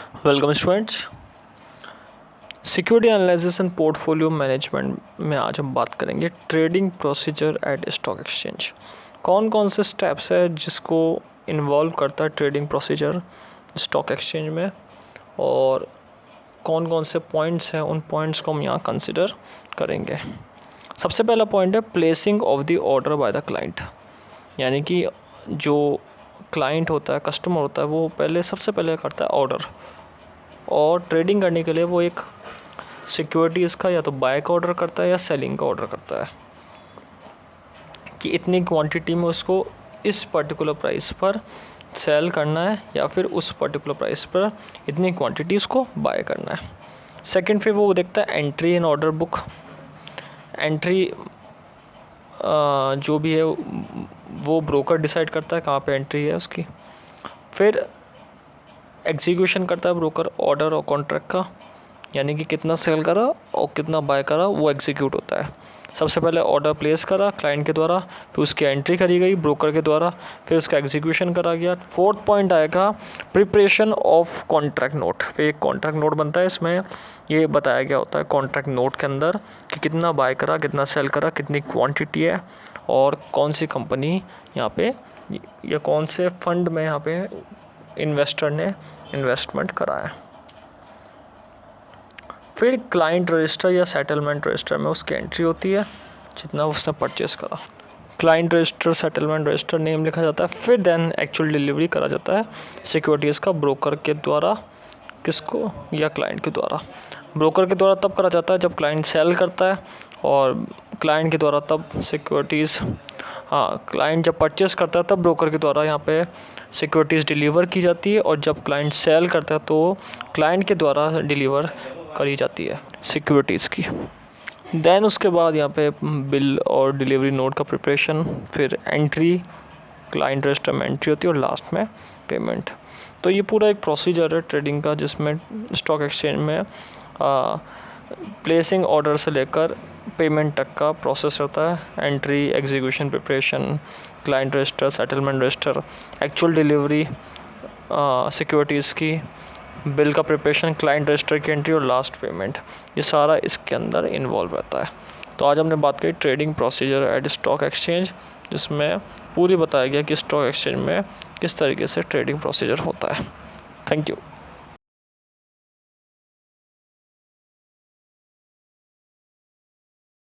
Welcome students. Security analysis and portfolio management में आज हम बात करेंगे trading procedure at stock exchange. कौन कौन से स्टेप्स है जिसको इन्वॉल्व करता है ट्रेडिंग प्रोसीजर स्टॉक एक्सचेंज में, और कौन कौन से पॉइंट्स हैं, उन पॉइंट्स को हम यहाँ कंसिडर करेंगे। सबसे पहला पॉइंट है placing of the order by the client, यानी कि जो क्लाइंट होता है, कस्टमर होता है, वो सबसे पहले करता है ऑर्डर, और ट्रेडिंग करने के लिए वो एक सिक्योरिटीज़ का या तो बाय का ऑर्डर करता है या सेलिंग का ऑर्डर करता है कि इतनी क्वांटिटी में उसको इस पर्टिकुलर प्राइस पर सेल करना है या फिर उस पर्टिकुलर प्राइस पर इतनी क्वांटिटी उसको बाय करना है। सेकंड फिर वो देखता है entry in order book. Entry जो भी है वो ब्रोकर डिसाइड करता है कहाँ पे एंट्री है उसकी। फिर एग्जीक्यूशन करता है ब्रोकर ऑर्डर और कॉन्ट्रैक्ट का, यानी कि कितना सेल करा और कितना बाय करा वो एग्जीक्यूट होता है। सबसे पहले ऑर्डर प्लेस करा क्लाइंट के द्वारा, फिर उसकी एंट्री करी गई ब्रोकर के द्वारा, फिर उसका एग्जीक्यूशन करा गया। फोर्थ पॉइंट आएगा प्रिपरेशन ऑफ कॉन्ट्रैक्ट नोट। फिर एक कॉन्ट्रैक्ट नोट बनता है, इसमें ये बताया गया होता है कॉन्ट्रैक्ट नोट के अंदर कि कितना बाय करा, कितना सेल करा, कितनी क्वान्टिटी है और कौन सी कंपनी यहाँ पे या कौन से फंड में यहाँ पे इन्वेस्टर ने इन्वेस्टमेंट कराया। फिर क्लाइंट रजिस्टर या सेटलमेंट रजिस्टर में उसकी एंट्री होती है जितना उसने परचेस करा। Client register, settlement register name लिखा जाता है। फिर देन एक्चुअल डिलीवरी करा जाता है सिक्योरिटीज़ का ब्रोकर के द्वारा, किसको, या क्लाइंट के द्वारा। ब्रोकर के द्वारा तब करा जाता है जब क्लाइंट सेल करता है, और क्लाइंट के द्वारा तब सिक्योरिटीज़, क्लाइंट जब परचेस करता है तब ब्रोकर के द्वारा यहाँ पे सिक्योरिटीज़ डिलीवर की जाती है, और जब क्लाइंट सेल करता है तो क्लाइंट के द्वारा डिलीवर करी जाती है सिक्योरिटीज़ की। देन उसके बाद यहाँ पे बिल और डिलीवरी नोट का प्रिपरेशन, फिर एंट्री, क्लाइंट रजिस्टर में एंट्री होती है, और लास्ट में पेमेंट। तो ये पूरा एक प्रोसीजर है ट्रेडिंग का जिसमें स्टॉक एक्सचेंज में प्लेसिंग ऑर्डर से लेकर पेमेंट तक का प्रोसेस होता है। Entry, execution, preparation, client register, settlement register, actual delivery securities की, बिल का प्रिपरेशन, क्लाइंट रजिस्टर की एंट्री और लास्ट पेमेंट, ये सारा इसके अंदर इन्वॉल्व रहता है। तो आज हमने बात करी trading procedure at stock exchange, जिसमें पूरी बताया गया कि स्टॉक एक्सचेंज में किस तरीके से ट्रेडिंग प्रोसीजर होता है। Thank you.